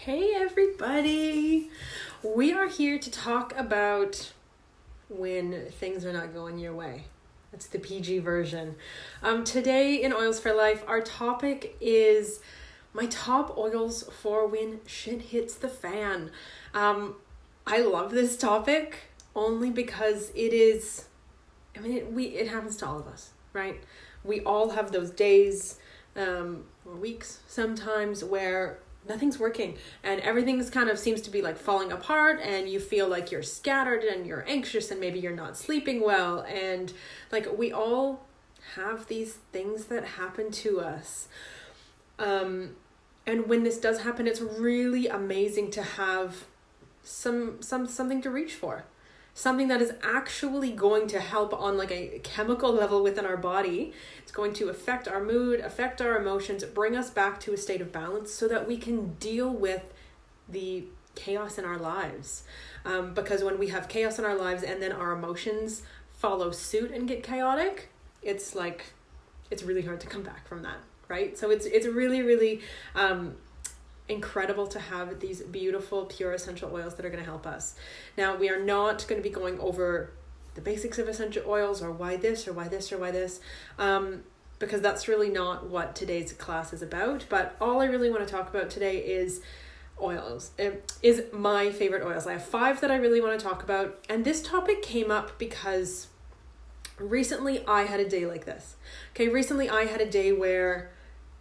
Hey everybody! We are here to talk about when things are not going your way. That's the PG version. Today in Oils for Life, our topic is my top oils for when shit hits the fan. I love this topic only because it happens to all of us, right? We all have those days or weeks sometimes where nothing's working and everything's kind of seems to be like falling apart, and you feel like you're scattered and you're anxious and maybe you're not sleeping well, and like we all have these things that happen to us. And when this does happen, it's really amazing to have something to reach for. Something that is actually going to help on like a chemical level within our body. It's going to affect our mood, affect our emotions, bring us back to a state of balance so that we can deal with the chaos in our lives. Because when we have chaos in our lives and then our emotions follow suit and get chaotic, it's really hard to come back from that, right? So it's really, really incredible to have these beautiful pure essential oils that are going to help us. Now, we are not going to be going over the basics of essential oils or why this or why this or why this, because that's really not what today's class is about. But all I really want to talk about today is oils. It is my favorite oils. I have 5 that I really want to talk about, and this topic came up because recently I had a day like this. Recently I had a day where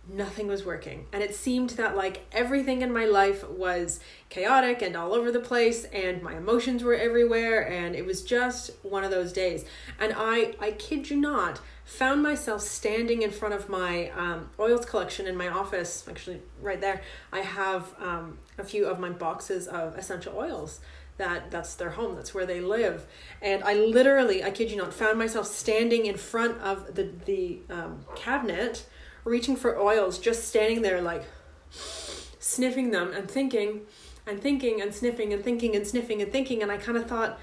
nothing was working, and it seemed that like everything in my life was chaotic and all over the place, and my emotions were everywhere, and it was just one of those days. And I kid you not, found myself standing in front of my oils collection in my office. Actually, right there I have a few of my boxes of essential oils. That's their home, that's where they live. And I literally, I kid you not, found myself standing in front of the cabinet, reaching for oils, just standing there like sniffing them and thinking and thinking and sniffing and thinking and sniffing and thinking. And I kind of thought,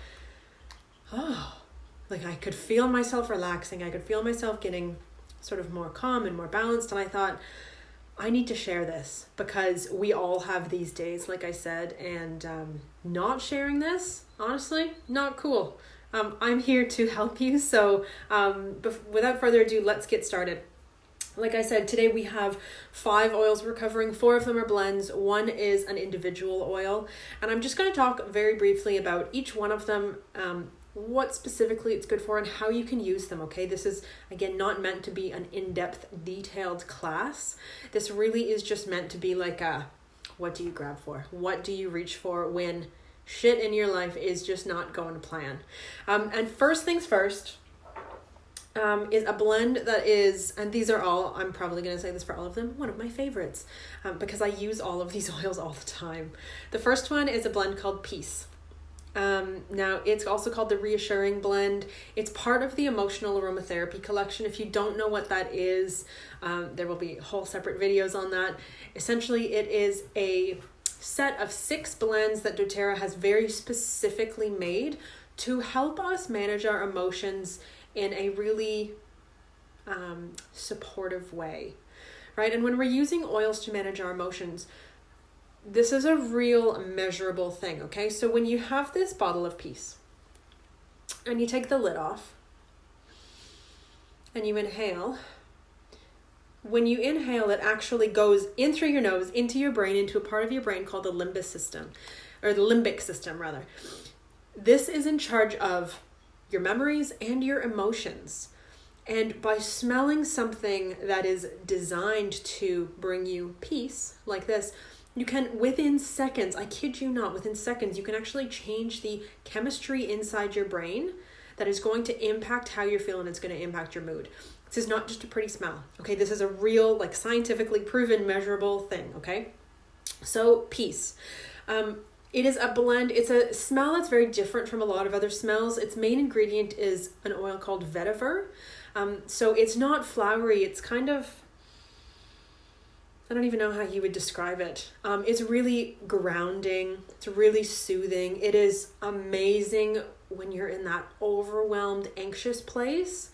like I could feel myself relaxing. I could feel myself getting sort of more calm and more balanced. And I thought, I need to share this because we all have these days, like I said, and not sharing this, honestly, not cool. I'm here to help you. So without further ado, let's get started. Like I said, today we have 5 oils we're covering. 4 of them are blends. 1 is an individual oil. And I'm just going to talk very briefly about each one of them, what specifically it's good for and how you can use them, okay? This is, again, not meant to be an in-depth, detailed class. This really is just meant to be like what do you grab for? What do you reach for when shit in your life is just not going to plan? And first things first, is a blend that is, and these are all, I'm probably going to say this for all of them, one of my favorites, because I use all of these oils all the time. The first one is a blend called Peace. Now it's also called the Reassuring blend. It's part of the Emotional Aromatherapy collection. If you don't know what that is, there will be whole separate videos on that. Essentially, it is a set of 6 blends that doTERRA has very specifically made to help us manage our emotions in a really supportive way, right? And when we're using oils to manage our emotions, this is a real measurable thing, okay? So when you have this bottle of Peace and you take the lid off and you inhale, when you inhale, it actually goes in through your nose, into your brain, into a part of your brain called the limbic system. This is in charge of your memories and your emotions. And by smelling something that is designed to bring you peace, like this, you can, within seconds, I kid you not, within seconds, you can actually change the chemistry inside your brain that is going to impact how you're feeling. It's going to impact your mood. This is not just a pretty smell, okay? This is a real, like, scientifically proven, measurable thing, okay? So, Peace. It is a blend. It's a smell that's very different from a lot of other smells. Its main ingredient is an oil called vetiver. So it's not flowery. It's kind of, I don't even know how you would describe it. It's really grounding. It's really soothing. It is amazing when you're in that overwhelmed, anxious place.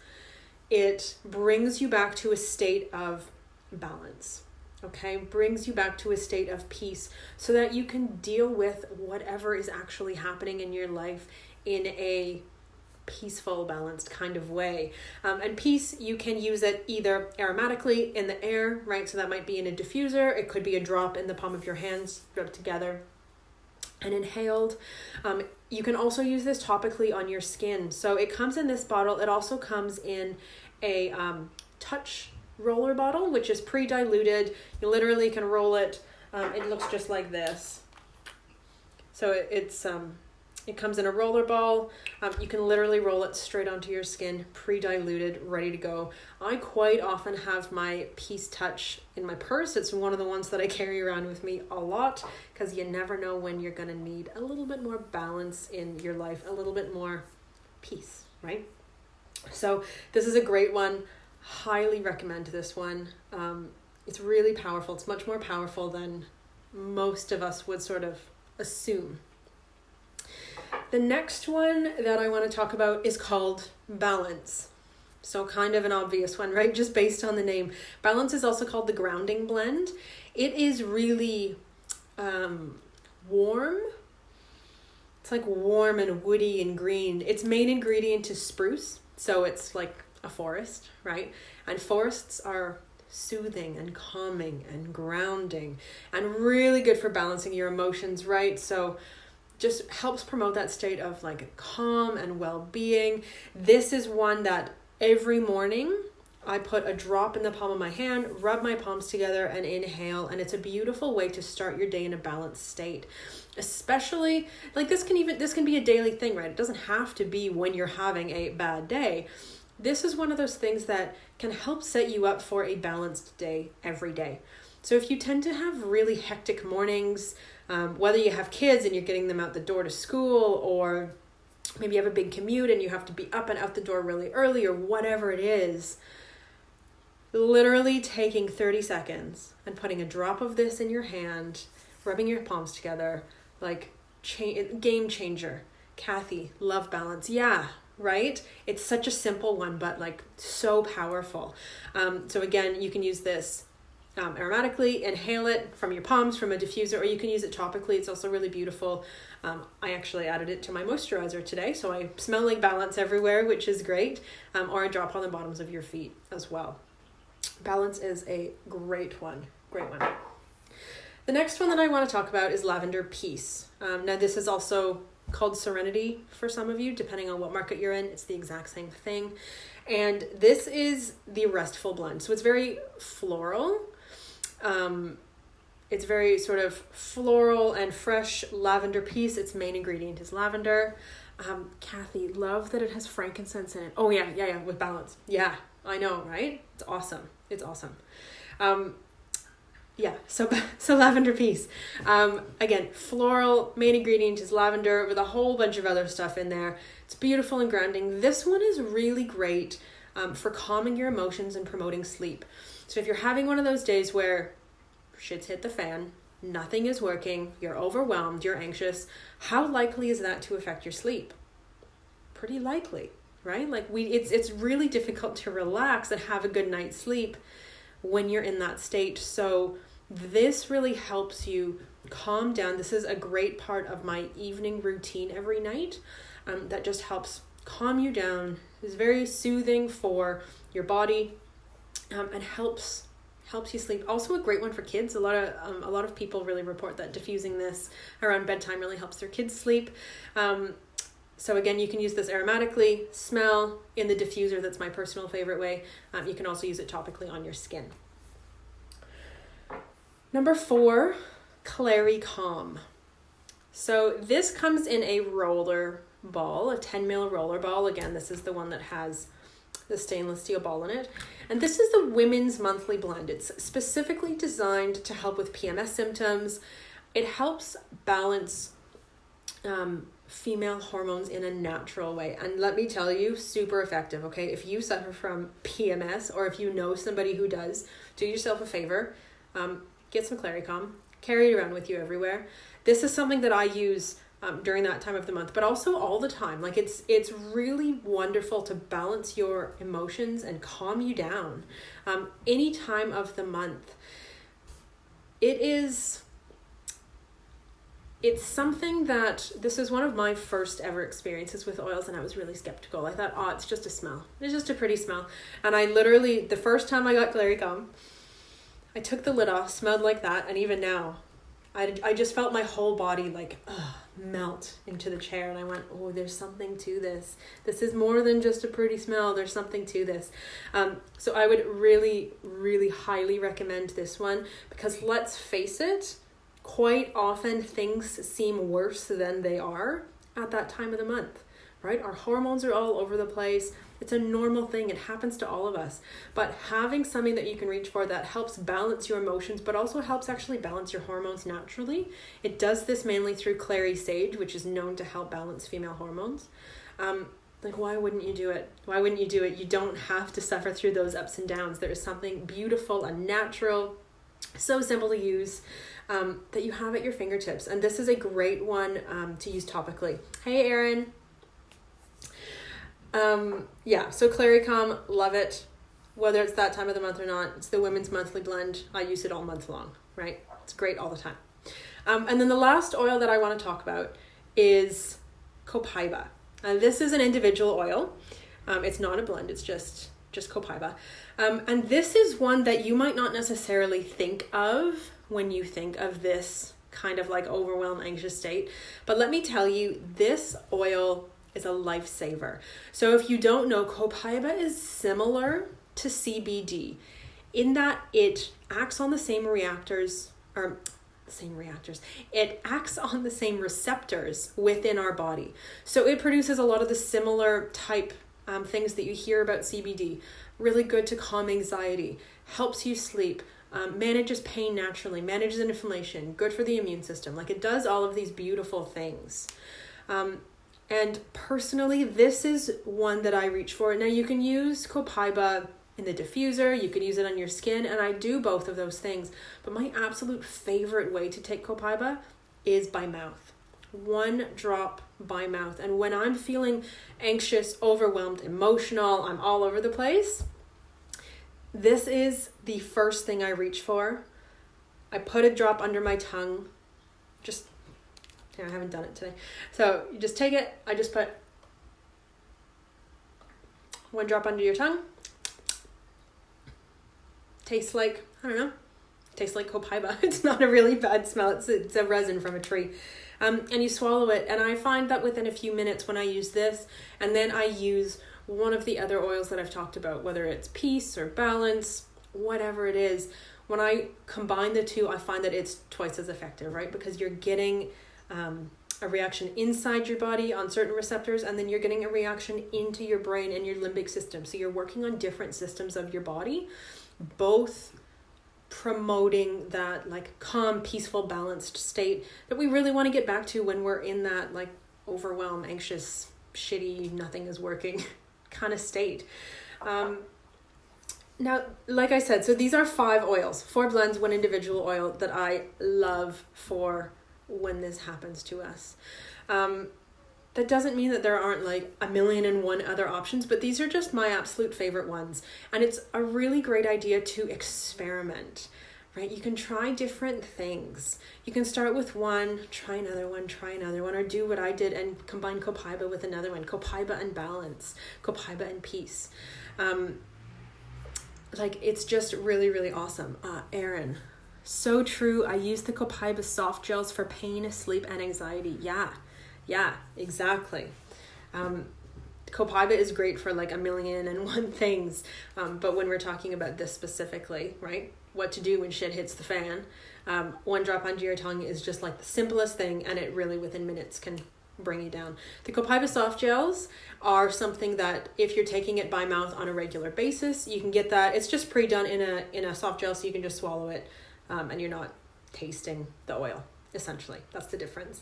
It brings you back to a state of balance. okay? Brings you back to a state of peace so that you can deal with whatever is actually happening in your life in a peaceful, balanced kind of way. And peace, you can use it either aromatically in the air, right? So that might be in a diffuser. It could be a drop in the palm of your hands, rubbed together and inhaled. You can also use this topically on your skin. So it comes in this bottle. It also comes in a touch roller bottle, which is pre-diluted. You literally can roll it. It looks just like this. So it comes in a roller ball. You can literally roll it straight onto your skin, pre-diluted, ready to go. I quite often have my Peace Touch in my purse. It's one of the ones that I carry around with me a lot because you never know when you're going to need a little bit more balance in your life, a little bit more peace, right? So this is a great one. Highly recommend this one. It's really powerful. It's much more powerful than most of us would sort of assume. The next one that I want to talk about is called Balance. So kind of an obvious one, right? Just based on the name. Balance is also called the grounding blend. It is really warm. It's like warm and woody and green. Its main ingredient is spruce. So it's like a forest, right? And forests are soothing and calming and grounding and really good for balancing your emotions, right? So just helps promote that state of like calm and well-being. This is one that every morning I put a drop in the palm of my hand, rub my palms together and inhale. And it's a beautiful way to start your day in a balanced state. Especially like this can be a daily thing, right? It doesn't have to be when you're having a bad day. This is one of those things that can help set you up for a balanced day every day. So if you tend to have really hectic mornings, whether you have kids and you're getting them out the door to school, or maybe you have a big commute and you have to be up and out the door really early, or whatever it is, literally taking 30 seconds and putting a drop of this in your hand, rubbing your palms together, like game changer. Kathy, love balance. Yeah, right? It's such a simple one, but like so powerful. So again, you can use this aromatically, inhale it from your palms, from a diffuser, or you can use it topically. It's also really beautiful. I actually added it to my moisturizer today, so I smell like balance everywhere, which is great. Or a drop on the bottoms of your feet as well. Balance is a great one. Great one. The next one that I want to talk about is Lavender Peace. Now this is also called Serenity for some of you, depending on what market you're in. It's the exact same thing. And this is the Restful blend. So it's very floral. It's very sort of floral and fresh lavender Peace. Its main ingredient is lavender. Kathy, love that it has frankincense in it. Oh yeah, with balance. Yeah, I know, right? It's awesome. So Lavender Peace. Again, floral, main ingredient is lavender with a whole bunch of other stuff in there. It's beautiful and grounding. This one is really great for calming your emotions and promoting sleep. So if you're having one of those days where shit's hit the fan, nothing is working, you're overwhelmed, you're anxious, how likely is that to affect your sleep? Pretty likely, right? Like it's really difficult to relax and have a good night's sleep when you're in that state. So this really helps you calm down. This is a great part of my evening routine every night that just helps calm you down. It's very soothing for your body and helps you sleep. Also a great one for kids. A lot of people really report that diffusing this around bedtime really helps their kids sleep. So again, you can use this aromatically, smell in the diffuser. That's my personal favorite way. You can also use it topically on your skin. Number 4, Clary Calm. So this comes in a roller ball, a 10 ml roller ball. Again, this is the one that has the stainless steel ball in it. And this is the Women's Monthly Blend. It's specifically designed to help with PMS symptoms. It helps balance female hormones in a natural way. And let me tell you, super effective, okay? If you suffer from PMS or if you know somebody who does, do yourself a favor. Get some Clary Calm, carry it around with you everywhere. This is something that I use during that time of the month, but also all the time. Like it's really wonderful to balance your emotions and calm you down any time of the month. it's something that, this is one of my first ever experiences with oils, and I was really skeptical. I thought, oh, it's just a smell. It's just a pretty smell. And I literally, the first time I got clary gum, I took the lid off, smelled like that, and even now, I just felt my whole body like melt into the chair, and I went, oh, there's something to this. This is more than just a pretty smell. There's something to this. So I would really, really highly recommend this one, because let's face it, quite often things seem worse than they are at that time of the month, right? Our hormones are all over the place. It's a normal thing. It happens to all of us. But having something that you can reach for that helps balance your emotions, but also helps actually balance your hormones naturally. It does this mainly through clary sage, which is known to help balance female hormones. Like, why wouldn't you do it? Why wouldn't you do it? You don't have to suffer through those ups and downs. There is something beautiful and natural, so simple to use, that you have at your fingertips. And this is a great one to use topically. Hey, Erin. So clary calm, love it. Whether it's that time of the month or not, it's the Women's Monthly Blend. I use it all month long, right? It's great all the time. And then the last oil that I want to talk about is copaiba. And this is an individual oil. It's not a blend, it's just copaiba. And this is one that you might not necessarily think of when you think of this kind of like overwhelmed, anxious state. But let me tell you, this oil is a lifesaver. So if you don't know, copaiba is similar to CBD in that it acts on the same reactors. It acts on the same receptors within our body. So it produces a lot of the similar type things that you hear about CBD. Really good to calm anxiety, helps you sleep, manages pain naturally, manages inflammation, good for the immune system. Like, it does all of these beautiful things. And personally, this is one that I reach for. Now, you can use copaiba in the diffuser, you can use it on your skin, and I do both of those things. But my absolute favorite way to take copaiba is by mouth. 1 drop by mouth. And when I'm feeling anxious, overwhelmed, emotional, I'm all over the place, this is the first thing I reach for. I put a drop under my tongue. I haven't done it today. So you just take it. I just put 1 drop under your tongue. Tastes like, I don't know, tastes like copaiba. It's not a really bad smell. It's a resin from a tree. And you swallow it. And I find that within a few minutes when I use this, and then I use one of the other oils that I've talked about, whether it's peace or balance, whatever it is, when I combine the two, I find that it's twice as effective, right? Because you're getting a reaction inside your body on certain receptors, and then you're getting a reaction into your brain and your limbic system. So you're working on different systems of your body, both promoting that like calm, peaceful, balanced state that we really want to get back to when we're in that like overwhelmed, anxious, shitty, nothing is working kind of state. Now, like I said, so these are 5 oils, 4 blends, 1 individual oil that I love for when this happens to us. That doesn't mean that there aren't like a million and one other options, but these are just my absolute favorite ones. And it's a really great idea to experiment, right? You can try different things. You can start with one, try another one, or do what I did and combine copaiba with another one, copaiba and balance, copaiba and peace. Like, it's just really, really awesome. Erin, so true. I use the copaiba soft gels for pain, sleep, and anxiety. Yeah, exactly. Copaiba is great for like a million and one things. But when we're talking about this specifically, right? What to do when shit hits the fan. 1 drop under your tongue is just like the simplest thing, and it really within minutes can bring you down. The copaiba soft gels are something that if you're taking it by mouth on a regular basis, you can get that. It's just pre-done in a soft gel, so you can just swallow it. And you're not tasting the oil, essentially. That's the difference.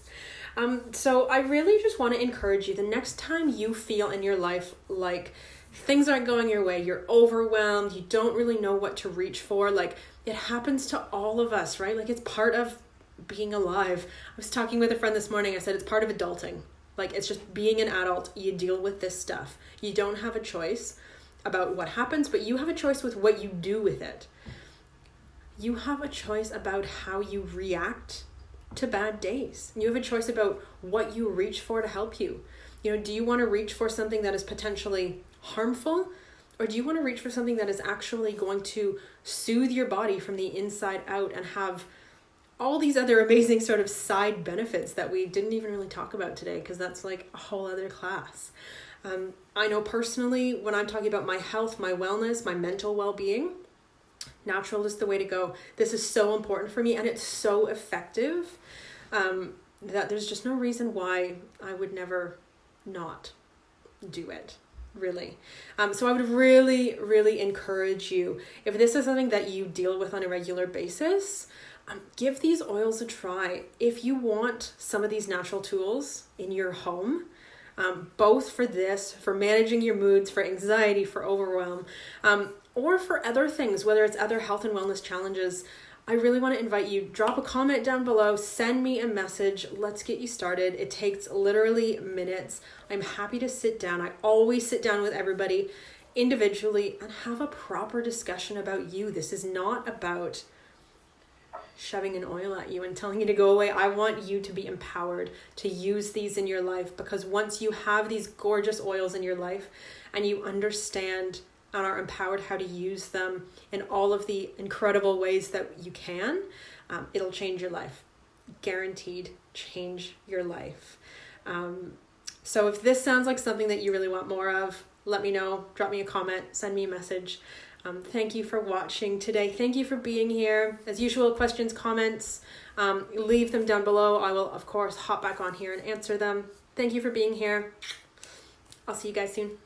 So I really just want to encourage you, the next time you feel in your life like things aren't going your way, you're overwhelmed, you don't really know what to reach for, like, it happens to all of us, right? Like, it's part of being alive. I was talking with a friend this morning. I said it's part of adulting. Like, it's just being an adult. You deal with this stuff. You don't have a choice about what happens, but you have a choice with what you do with it. you have a choice about how you react to bad days. You have a choice about what you reach for to help you. Do you want to reach for something that is potentially harmful, or do you want to reach for something that is actually going to soothe your body from the inside out and have all these other amazing sort of side benefits that we didn't even really talk about today, because that's like a whole other class. I know personally, when I'm talking about my health, my wellness, my mental well-being, natural is the way to go. This is so important for me, and it's so effective that there's just no reason why I would never not do it, really. So I would really, really encourage you, if this is something that you deal with on a regular basis, give these oils a try. If you want some of these natural tools in your home, both for this, for managing your moods, for anxiety, for overwhelm, or for other things, whether it's other health and wellness challenges, I really want to invite you, drop a comment down below, send me a message, let's get you started. It takes literally minutes. I'm happy to sit down. I always sit down with everybody individually and have a proper discussion about you. This is not about shoving an oil at you and telling you to go away. I want you to be empowered to use these in your life, because once you have these gorgeous oils in your life and you understand and are empowered how to use them in all of the incredible ways that you can, it'll change your life. Guaranteed change your life. So if this sounds like something that you really want more of, let me know, drop me a comment, send me a message. Thank you for watching today. Thank you for being here. As usual, questions, comments, leave them down below. I will, of course, hop back on here and answer them. Thank you for being here. I'll see you guys soon.